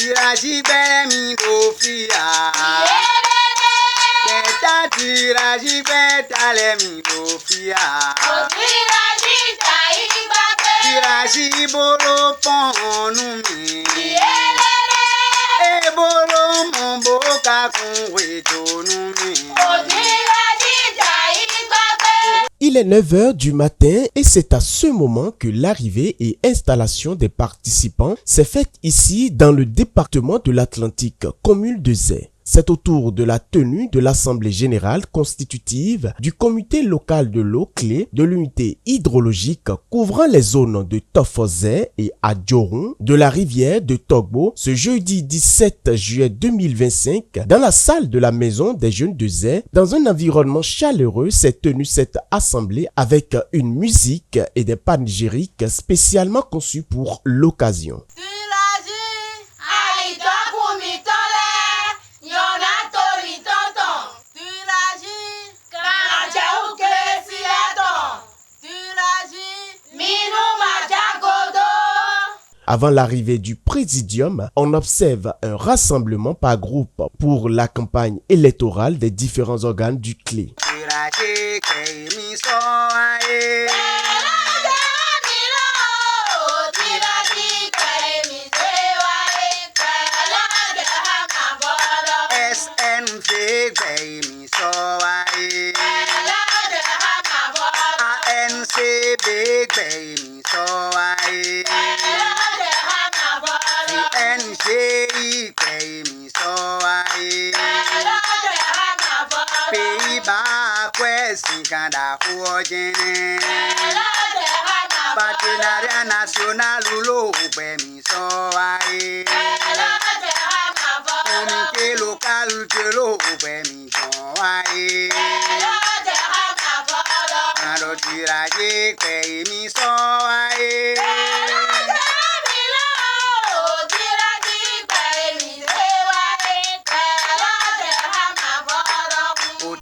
Tiraji bemi dofia. Beta tiraji beta lemi dofia. Tiraji bolo ponu mi. E bolo mombo kakungwe tonu mi. Il est 9 h du matin et c'est à ce moment que l'arrivée et installation des participants s'est faite ici dans le département de l'Atlantique, commune de Zé. C'est autour de la tenue de l'Assemblée générale constitutive du comité local de l'eau clé de l'unité hydrologique couvrant les zones de Tofozé et Adjoron de la rivière de Togbo ce jeudi 17 juillet 2025 dans la salle de la maison des jeunes de Zé. Dans un environnement chaleureux s'est tenue cette assemblée avec une musique et des panégyriques spécialement conçus pour l'occasion. Avant l'arrivée du présidium, on observe un rassemblement par groupe pour la campagne électorale des différents organes du CLE. Sikanda kuojene Partenariat national ulo ubemi soae Comité local ulo ubemi soae Ando tiraje kwe mi soae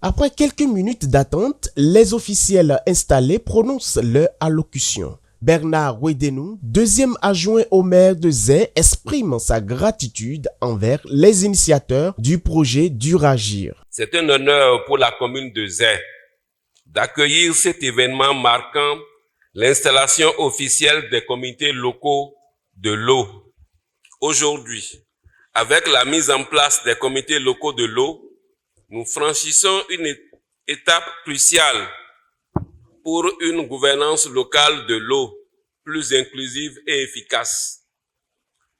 Après quelques minutes d'attente, les officiels installés prononcent leur allocution. Bernard Wedenou, deuxième adjoint au maire de Zé, exprime sa gratitude envers les initiateurs du projet Duragir. C'est un honneur pour la commune de Zé d'accueillir cet événement marquant l'installation officielle des comités locaux de l'eau. Aujourd'hui, avec la mise en place des comités locaux de l'eau, nous franchissons une étape cruciale pour une gouvernance locale de l'eau plus inclusive et efficace.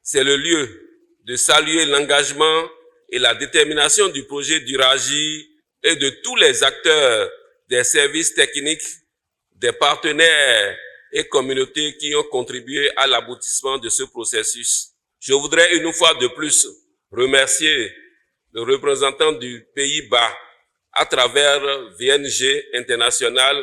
C'est le lieu de saluer l'engagement et la détermination du projet Duragir et de tous les acteurs des services techniques, des partenaires et communautés qui ont contribué à l'aboutissement de ce processus. Je voudrais une fois de plus remercier le représentant du Pays-Bas à travers VNG International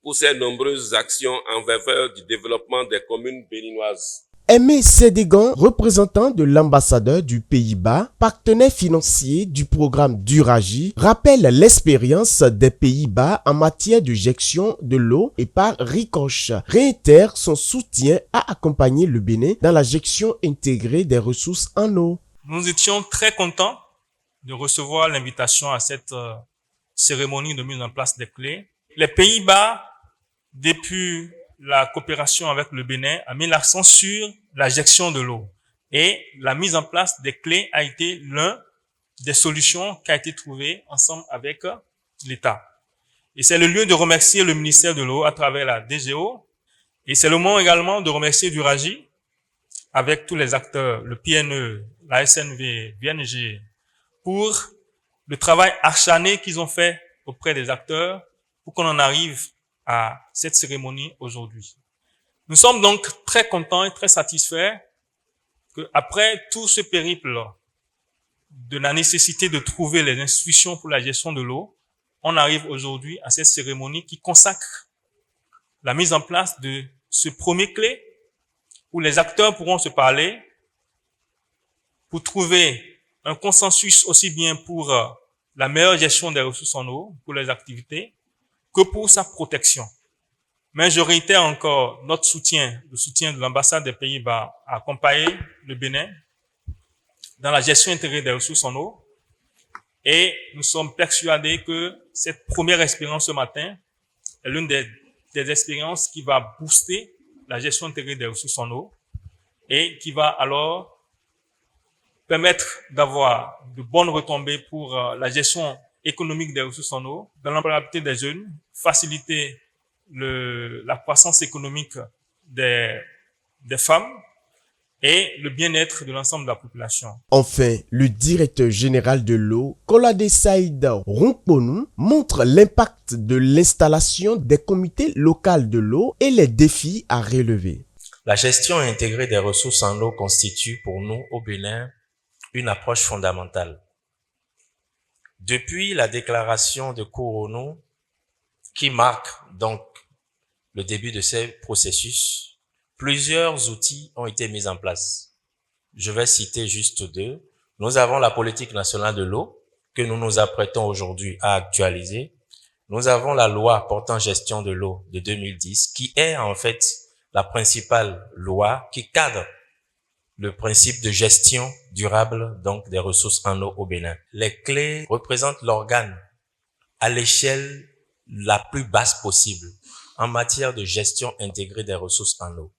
pour ses nombreuses actions en faveur du développement des communes béninoises. Aimé Sédégan, représentant de l'ambassadeur du Pays-Bas, partenaire financier du programme Duragir, rappelle l'expérience des Pays-Bas en matière de gestion de l'eau et par ricoche, réitère son soutien à accompagner le Bénin dans la gestion intégrée des ressources en eau. Nous étions très contents de recevoir l'invitation à cette cérémonie de mise en place des clés. Les Pays-Bas, depuis la coopération avec le Bénin, a mis l'accent sur la gestion de l'eau. Et la mise en place des clés a été l'une des solutions qui a été trouvée ensemble avec l'État. Et c'est le lieu de remercier le ministère de l'eau à travers la DGO. Et c'est le moment également de remercier Duragir avec tous les acteurs, le PNE, la SNV, VNG, pour le travail acharné qu'ils ont fait auprès des acteurs pour qu'on en arrive à cette cérémonie aujourd'hui. Nous sommes donc très contents et très satisfaits qu'après tout ce périple de la nécessité de trouver les institutions pour la gestion de l'eau, on arrive aujourd'hui à cette cérémonie qui consacre la mise en place de ce premier clé où les acteurs pourront se parler pour trouver un consensus aussi bien pour la meilleure gestion des ressources en eau, pour les activités, que pour sa protection. Mais je réitère encore notre soutien, le soutien de l'ambassade des Pays-Bas à accompagner le Bénin dans la gestion intégrée des ressources en eau. Et nous sommes persuadés que cette première expérience ce matin est l'une des expériences qui va booster la gestion intégrée des ressources en eau et qui va alors permettre d'avoir de bonnes retombées pour la gestion économique des ressources en eau, dans l'employabilité des jeunes, faciliter la croissance économique des femmes et le bien-être de l'ensemble de la population. Enfin, le directeur général de l'eau, Kolade Saïda Ronkponou, montre l'impact de l'installation des comités locaux de l'eau et les défis à relever. La gestion intégrée des ressources en eau constitue pour nous au Bénin une approche fondamentale. Depuis la déclaration de Cotonou, qui marque donc le début de ces processus, plusieurs outils ont été mis en place. Je vais citer juste deux. Nous avons la politique nationale de l'eau, que nous nous apprêtons aujourd'hui à actualiser. Nous avons la loi portant gestion de l'eau de 2010, qui est en fait la principale loi qui cadre le principe de gestion durable donc des ressources en eau au Bénin. Les clés représentent l'organe à l'échelle la plus basse possible en matière de gestion intégrée des ressources en eau,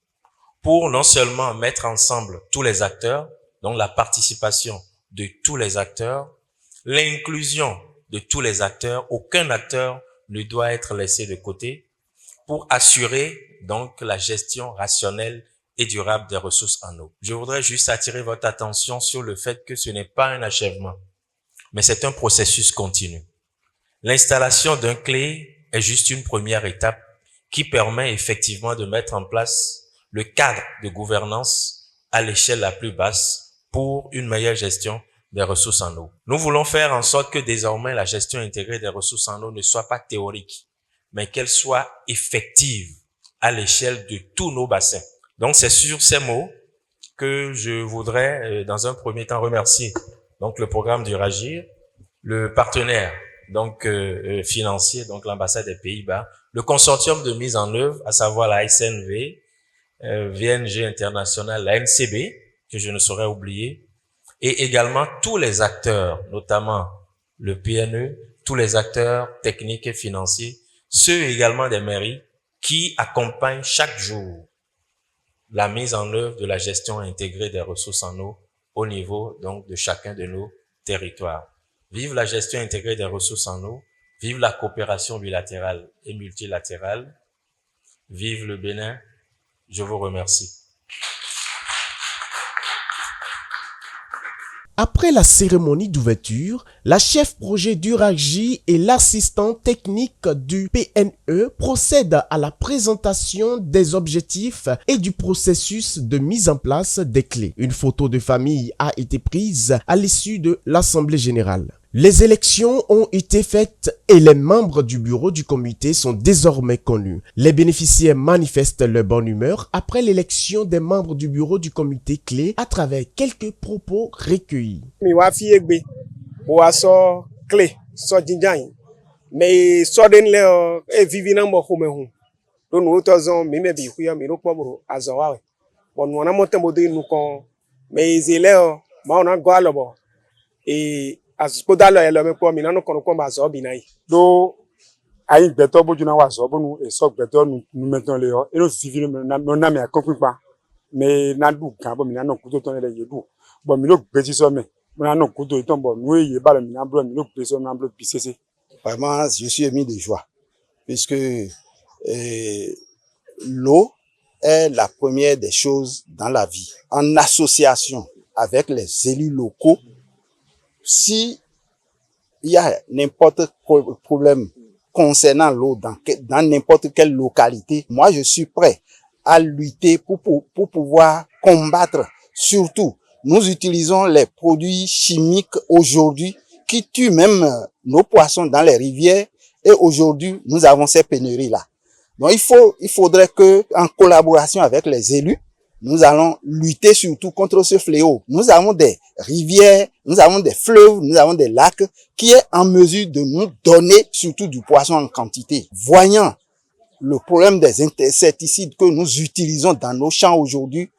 pour non seulement mettre ensemble tous les acteurs, donc la participation de tous les acteurs, l'inclusion de tous les acteurs, aucun acteur ne doit être laissé de côté, pour assurer donc la gestion rationnelle et durable des ressources en eau. Je voudrais juste attirer votre attention sur le fait que ce n'est pas un achèvement, mais c'est un processus continu. L'installation d'un clé est juste une première étape qui permet effectivement de mettre en place le cadre de gouvernance à l'échelle la plus basse pour une meilleure gestion des ressources en eau. Nous voulons faire en sorte que désormais la gestion intégrée des ressources en eau ne soit pas théorique, mais qu'elle soit effective à l'échelle de tous nos bassins. Donc c'est sur ces mots que je voudrais dans un premier temps remercier donc le programme du RAGIR, le partenaire donc financier, donc l'ambassade des Pays-Bas, le consortium de mise en œuvre, à savoir la SNV, VNG International, la NCB, que je ne saurais oublier, et également tous les acteurs, notamment le PNE, tous les acteurs techniques et financiers, ceux également des mairies qui accompagnent chaque jour la mise en œuvre de la gestion intégrée des ressources en eau au niveau donc de chacun de nos territoires. Vive la gestion intégrée des ressources en eau, vive la coopération bilatérale et multilatérale, vive le Bénin, je vous remercie. Après la cérémonie d'ouverture, la chef projet du RAGIR et l'assistant technique du PNE procèdent à la présentation des objectifs et du processus de mise en place des clés. Une photo de famille a été prise à l'issue de l'Assemblée générale. Les élections ont été faites et les membres du bureau du comité sont désormais connus. Les bénéficiaires manifestent leur bonne humeur après l'élection des membres du bureau du comité clé à travers quelques propos recueillis. Mi wa fie gbe o wa so clé so jinjan mais so den le e vivi na mo home hu do no to zon mi me bi huya mi ro poboro azo wa we bon wona mo tembo de nu kon mais zele o ma ona go alobo e asiko dalo e lo me po mi na no kon ko ma zo bi nai do ayi gbeto boju na wa so bonu e so gbeto nu meton le yo e no vivi no na me akon pipa me na du kan bo mi na no kuto ton le yedu bo mi lo gbe ti so me na no kuto iton bo nu eye ba le mi na bro mi lo gbe so na bro pisese. Vraiment, je suis ému de joie puisque l'eau est la première des choses dans la vie. En association avec les élus locaux, si il y a n'importe quel problème concernant l'eau dans n'importe quelle localité, moi je suis prêt à lutter pour pouvoir combattre. Surtout, nous utilisons les produits chimiques aujourd'hui qui tuent même nos poissons dans les rivières et aujourd'hui nous avons ces pénuries-là. Donc il faudrait que, en collaboration avec les élus, nous allons lutter surtout contre ce fléau. Nous avons des rivières, nous avons des fleuves, nous avons des lacs qui est en mesure de nous donner surtout du poisson en quantité. Voyant le problème des insecticides que nous utilisons dans nos champs aujourd'hui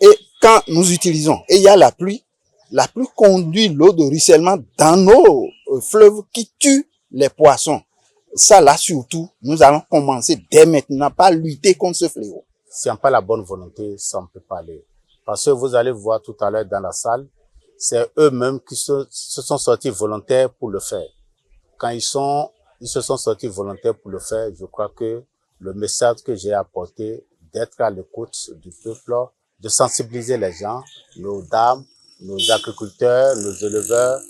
et quand nous utilisons, et il y a la pluie, la pluie conduit l'eau de ruissellement dans nos fleuves qui tue les poissons. Ça là surtout, nous allons commencer dès maintenant par lutter contre ce fléau. S'il n'y a pas la bonne volonté, ça ne peut pas aller. Parce que vous allez voir tout à l'heure dans la salle, c'est eux-mêmes qui se sont sortis volontaires pour le faire. Quand ils se sont sortis volontaires pour le faire, je crois que le message que j'ai apporté, d'être à l'écoute du peuple, de sensibiliser les gens, nos dames, nos agriculteurs, nos éleveurs,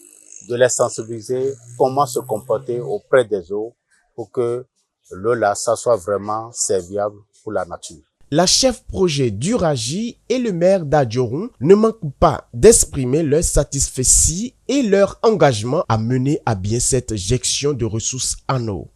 de les sensibiliser comment se comporter auprès des eaux pour que l'eau là, ça soit vraiment serviable pour la nature. La chef projet d'Uraji et le maire d'Adjoron ne manquent pas d'exprimer leur satisfaction et leur engagement à mener à bien cette gestion de ressources en eau.